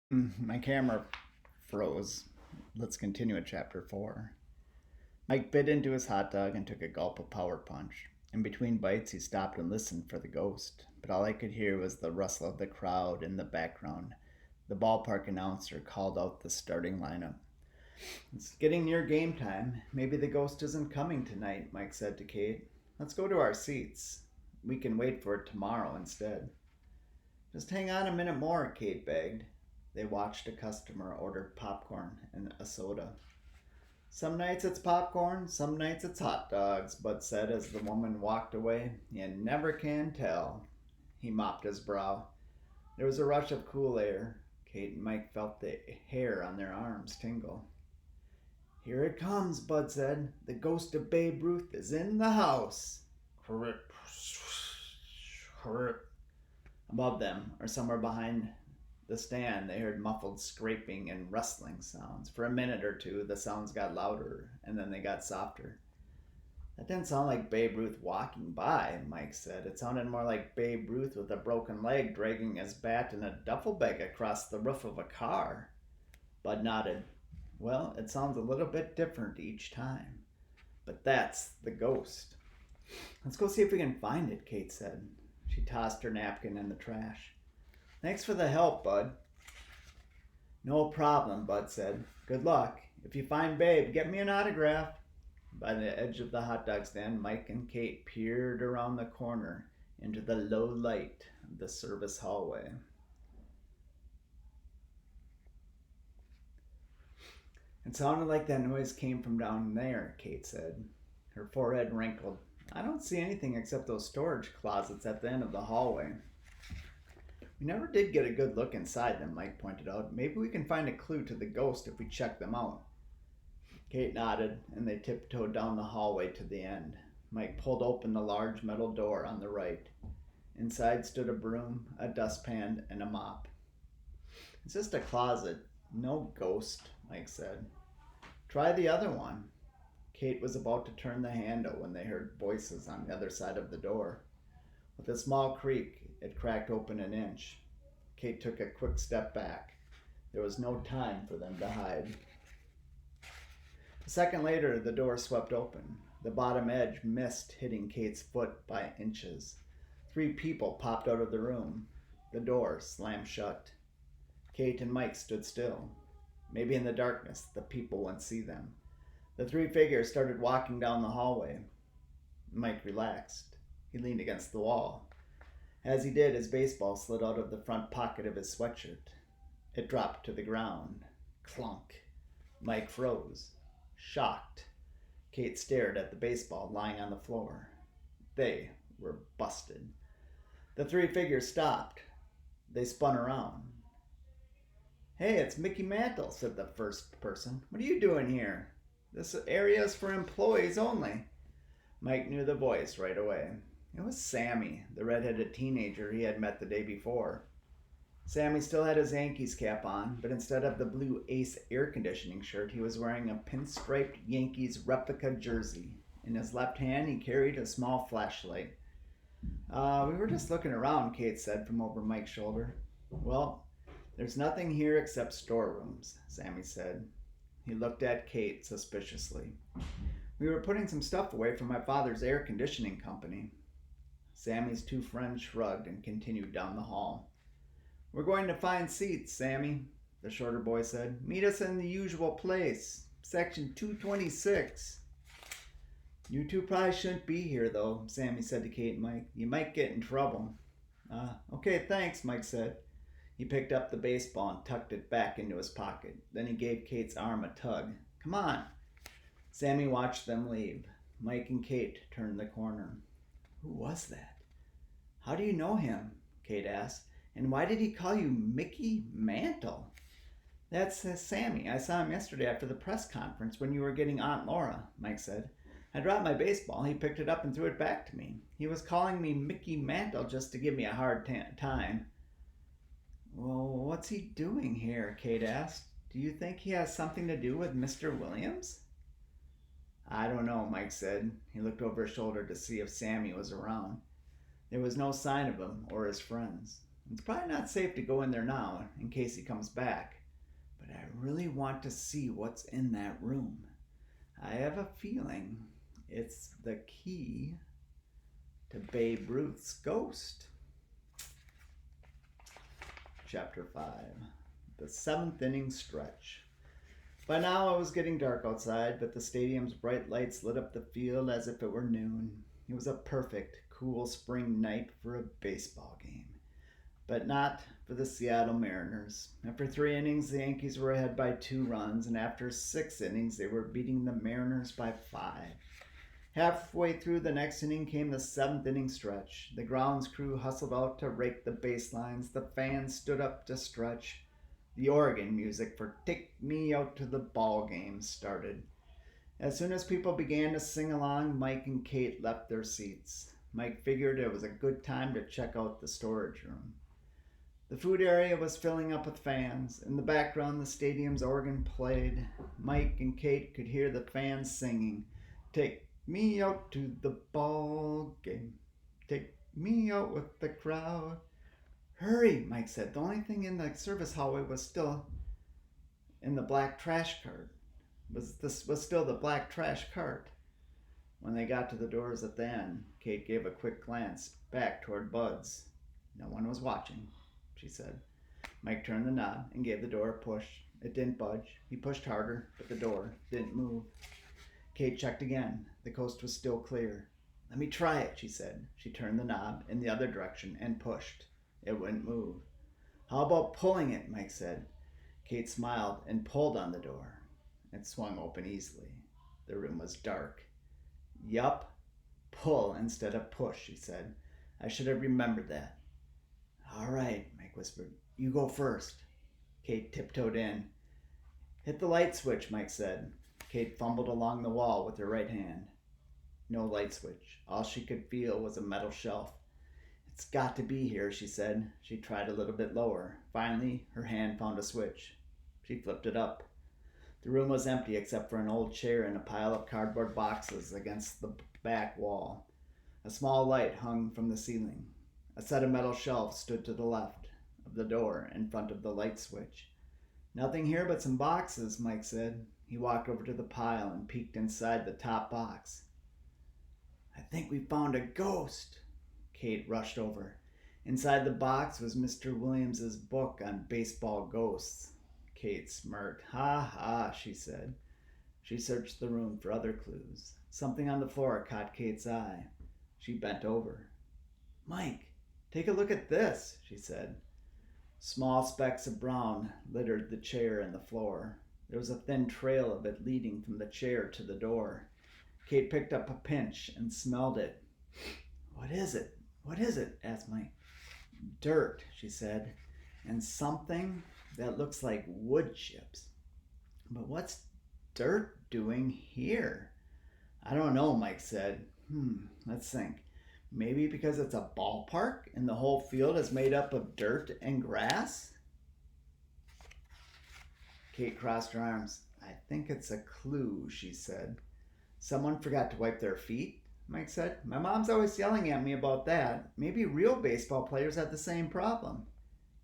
My camera froze. Let's continue at chapter 4. Mike bit into his hot dog and took a gulp of power punch. In between bites, he stopped and listened for the ghost, but all I could hear was the rustle of the crowd in the background. The ballpark announcer called out the starting lineup. It's getting near game time. Maybe the ghost isn't coming tonight, Mike said to Kate. Let's go to our seats. We can wait for it tomorrow instead. Just hang on a minute more, Kate begged. They watched a customer order popcorn and a soda. Some nights it's popcorn, some nights it's hot dogs, Bud said as the woman walked away. You never can tell. He mopped his brow. There was a rush of cool air. Kate and Mike felt the hair on their arms tingle. Here it comes, Bud said. The ghost of Babe Ruth is in the house. Above them, or somewhere behind the stand, they heard muffled scraping and rustling sounds. For a minute or two, the sounds got louder, and then they got softer. That didn't sound like Babe Ruth walking by, Mike said. It sounded more like Babe Ruth with a broken leg dragging his bat in a duffel bag across the roof of a car. Bud nodded. Well, it sounds a little bit different each time. But that's the ghost. Let's go see if we can find it, Kate said. She tossed her napkin in the trash. Thanks for the help, Bud. No problem, Bud said. Good luck. If you find Babe, get me an autograph. By the edge of the hot dog stand, Mike and Kate peered around the corner into the low light of the service hallway. It sounded like that noise came from down there, Kate said. Her forehead wrinkled. I don't see anything except those storage closets at the end of the hallway. We never did get a good look inside them, Mike pointed out. Maybe we can find a clue to the ghost if we check them out. Kate nodded, and they tiptoed down the hallway to the end. Mike pulled open the large metal door on the right. Inside stood a broom, a dustpan, and a mop. It's just a closet. No ghost, Mike said. Try the other one. Kate was about to turn the handle when they heard voices on the other side of the door. With a small creak, it cracked open an inch. Kate took a quick step back. There was no time for them to hide. A second later, the door swept open. The bottom edge missed, hitting Kate's foot by inches. 3 people popped out of the room. The door slammed shut. Kate and Mike stood still. Maybe in the darkness, the people wouldn't see them. The 3 figures started walking down the hallway. Mike relaxed. He leaned against the wall. As he did, his baseball slid out of the front pocket of his sweatshirt. It dropped to the ground. Clunk. Mike froze, shocked. Kate stared at the baseball lying on the floor. They were busted. The 3 figures stopped. They spun around. Hey, it's Mickey Mantle, said the first person. What are you doing here? This area is for employees only. Mike knew the voice right away. It was Sammy, the red-headed teenager he had met the day before. Sammy still had his Yankees cap on, but instead of the blue Ace air conditioning shirt, he was wearing a pinstriped Yankees replica jersey. In his left hand, he carried a small flashlight. We were just looking around, Kate said from over Mike's shoulder. Well, there's nothing here except storerooms, Sammy said. He looked at Kate suspiciously. We were putting some stuff away from my father's air conditioning company. Sammy's 2 friends shrugged and continued down the hall. We're going to find seats, Sammy, the shorter boy said. Meet us in the usual place, section 226. You 2 probably shouldn't be here, though, Sammy said to Kate and Mike. You might get in trouble. Okay, thanks, Mike said. He picked up the baseball and tucked it back into his pocket. Then he gave Kate's arm a tug. Come on. Sammy watched them leave. Mike and Kate turned the corner. Who was that? How do you know him? Kate asked. And why did he call you Mickey Mantle? That's Sammy. I saw him yesterday after the press conference when you were getting Aunt Laura, Mike said. I dropped my baseball. He picked it up and threw it back to me. He was calling me Mickey Mantle just to give me a hard time. Well, what's he doing here? Kate asked. Do you think he has something to do with Mr. Williams? I don't know, Mike said. He looked over his shoulder to see if Sammy was around. There was no sign of him or his friends. It's probably not safe to go in there now in case he comes back, but I really want to see what's in that room. I have a feeling it's the key to Babe Ruth's ghost. Chapter 5. The 7th inning stretch. By now it was getting dark outside, but the stadium's bright lights lit up the field as if it were noon. It was a perfect, cool spring night for a baseball game. But not for the Seattle Mariners. After 3 innings, the Yankees were ahead by 2 runs, and after 6 innings, they were beating the Mariners by 5. Halfway through the next inning came the 7th inning stretch. The grounds crew hustled out to rake the baselines. The fans stood up to stretch. The organ music for "Take Me Out to the Ball Game" started. As soon as people began to sing along, Mike and Kate left their seats. Mike figured it was a good time to check out the storage room. The food area was filling up with fans. In the background, the stadium's organ played. Mike and Kate could hear the fans singing, "Take me out to the ball game. Take me out with the crowd." "Hurry," Mike said. The only thing in the service hallway was still in the black trash cart. Was still the black trash cart. When they got to the doors at the end, Kate gave a quick glance back toward Bud's. "No one was watching," she said. Mike turned the knob and gave the door a push. It didn't budge. He pushed harder, but the door didn't move. Kate checked again. The coast was still clear. "Let me try it," she said. She turned the knob in the other direction and pushed. It wouldn't move. "How about pulling it?" Mike said. Kate smiled and pulled on the door. It swung open easily. The room was dark. "Yup, pull instead of push," she said. "I should have remembered that." "All right," Mike whispered. "You go first." Kate tiptoed in. "Hit the light switch," Mike said. Kate fumbled along the wall with her right hand. No light switch. All she could feel was a metal shelf. "It's got to be here," she said. She tried a little bit lower. Finally, her hand found a switch. She flipped it up. The room was empty except for an old chair and a pile of cardboard boxes against the back wall. A small light hung from the ceiling. A set of metal shelves stood to the left of the door in front of the light switch. "Nothing here but some boxes," Mike said. He walked over to the pile and peeked inside the top box. "I think we found a ghost." Kate rushed over. Inside the box was Mr. Williams's book on baseball ghosts. Kate smirked. "Ha ha," she said. She searched the room for other clues. Something on the floor caught Kate's eye. She bent over. "Mike, take a look at this," she said. Small specks of brown littered the chair and the floor. There was a thin trail of it leading from the chair to the door. Kate picked up a pinch and smelled it. "What is it? What is it?" asked Mike. "Dirt," she said, "and something that looks like wood chips. But what's dirt doing here?" "I don't know," Mike said. Let's think. Maybe because it's a ballpark and the whole field is made up of dirt and grass?" Kate crossed her arms. "I think it's a clue," she said. "Someone forgot to wipe their feet?" Mike said. "My mom's always yelling at me about that. Maybe real baseball players have the same problem."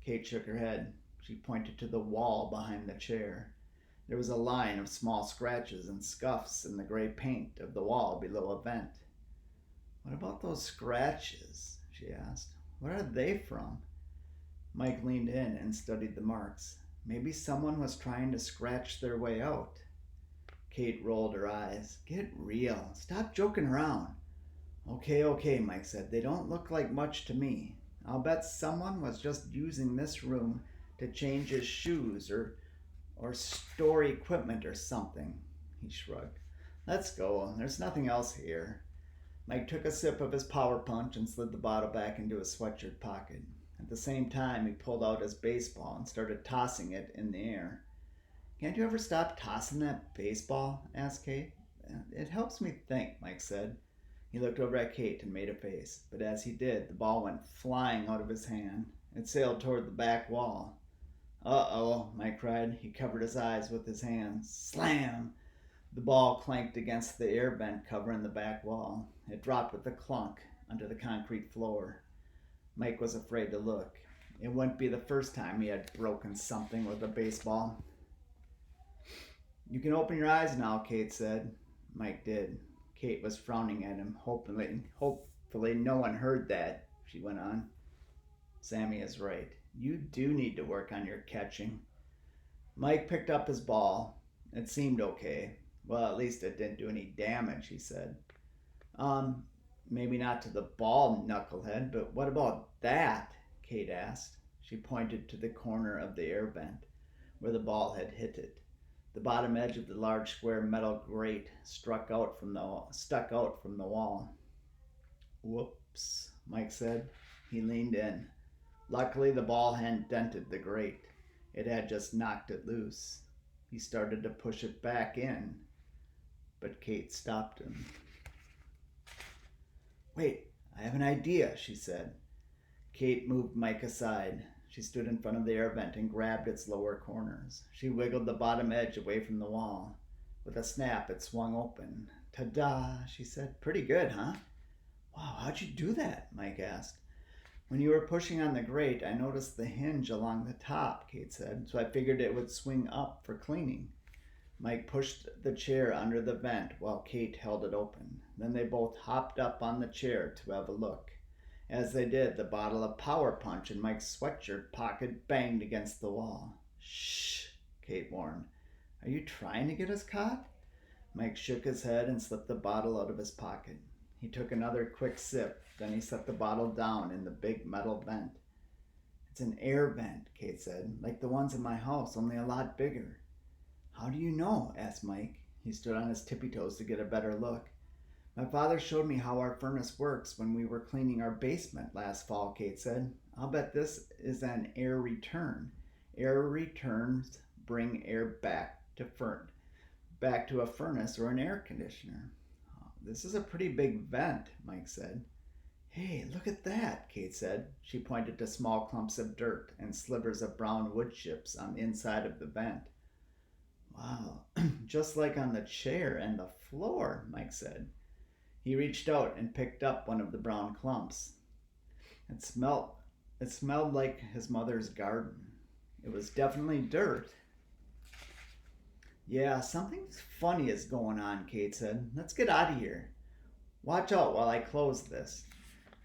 Kate shook her head. She pointed to the wall behind the chair. There was a line of small scratches and scuffs in the gray paint of the wall below a vent. "What about those scratches?" she asked. "What are they from?" Mike leaned in and studied the marks. Maybe someone was trying to scratch their way out. Kate rolled her eyes. "Get real. Stop joking around." Okay, Mike said. "They don't look like much to me. I'll bet someone was just using this room to change his shoes or store equipment or something." He shrugged. "Let's go. There's nothing else here." Mike took a sip of his power punch and slid the bottle back into his sweatshirt pocket. At the same time, he pulled out his baseball and started tossing it in the air. "Can't you ever stop tossing that baseball?" asked Kate. "It helps me think," Mike said. He looked over at Kate and made a face, but as he did, the ball went flying out of his hand. It sailed toward the back wall. "Uh-oh," Mike cried. He covered his eyes with his hands. Slam! The ball clanked against the air vent covering the back wall. It dropped with a clunk onto the concrete floor. Mike was afraid to look. It wouldn't be the first time he had broken something with a baseball. "You can open your eyes now," Kate said. Mike did. Kate was frowning at him. Hopefully no one heard that, she went on. "Sammy is right. You do need to work on your catching." Mike picked up his ball. It seemed okay. "Well, at least it didn't do any damage," he said. Maybe not to the ball, knucklehead, but what about that?" Kate asked. She pointed to the corner of the air vent where the ball had hit it. The bottom edge of the large square metal grate stuck out from the wall. "Whoops," Mike said. He leaned in. Luckily, the ball hadn't dented the grate. It had just knocked it loose. He started to push it back in, but Kate stopped him. "Wait, I have an idea," she said. Kate moved Mike aside. She stood in front of the air vent and grabbed its lower corners. She wiggled the bottom edge away from the wall. With a snap, it swung open. "Ta-da," she said. "Pretty good, huh?" "Wow, how'd you do that?" Mike asked. "When you were pushing on the grate, I noticed the hinge along the top," Kate said, "so I figured it would swing up for cleaning." Mike pushed the chair under the vent while Kate held it open. Then they both hopped up on the chair to have a look. As they did, the bottle of Power Punch in Mike's sweatshirt pocket banged against the wall. "Shh," Kate warned. "Are you trying to get us caught?" Mike shook his head and slipped the bottle out of his pocket. He took another quick sip, then he set the bottle down in the big metal vent. "It's an air vent," Kate said, "like the ones in my house, only a lot bigger." "How do you know?" asked Mike. He stood on his tippy toes to get a better look. "My father showed me how our furnace works when we were cleaning our basement last fall," Kate said. "I'll bet this is an air return. Air returns bring air back to a furnace or an air conditioner." "Oh, this is a pretty big vent," Mike said. "Hey, look at that," Kate said. She pointed to small clumps of dirt and slivers of brown wood chips on the inside of the vent. "Wow, just like on the chair and the floor," Mike said. He reached out and picked up one of the brown clumps. It smelled like his mother's garden. It was definitely dirt. "Yeah, something funny is going on," Kate said. "Let's get out of here. Watch out while I close this."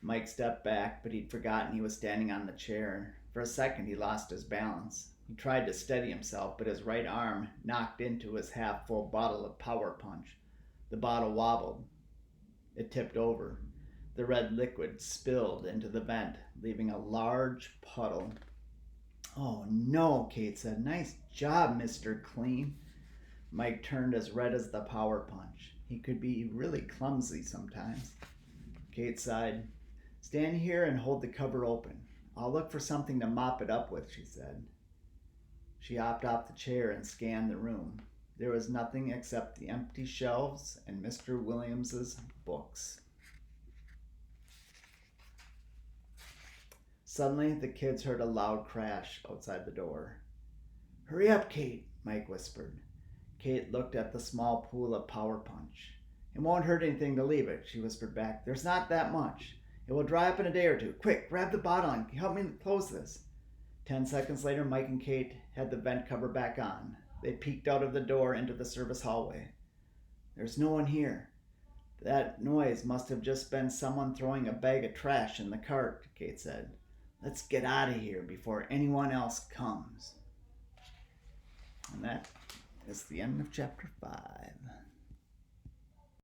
Mike stepped back, but he'd forgotten he was standing on the chair. For a second, he lost his balance. He tried to steady himself, but his right arm knocked into his half-full bottle of Power Punch. The bottle wobbled. It tipped over. The red liquid spilled into the vent, leaving a large puddle. "Oh no," Kate said. "Nice job, Mr. Clean." Mike turned as red as the Power Punch. He could be really clumsy sometimes. Kate sighed. "Stand here and hold the cover open. I'll look for something to mop it up with," she said. She hopped off the chair and scanned the room. There was nothing except the empty shelves and Mr. Williams's books. Suddenly, the kids heard a loud crash outside the door. "Hurry up, Kate," Mike whispered. Kate looked at the small pool of Power Punch. "It won't hurt anything to leave it," she whispered back. "There's not that much. It will dry up in a day or two. Quick, grab the bottle and help me close this." 10 seconds later, Mike and Kate had the vent cover back on. They peeked out of the door into the service hallway. "There's no one here. That noise must have just been someone throwing a bag of trash in the cart," Kate said. "Let's get out of here before anyone else comes." And that is the end of chapter 5.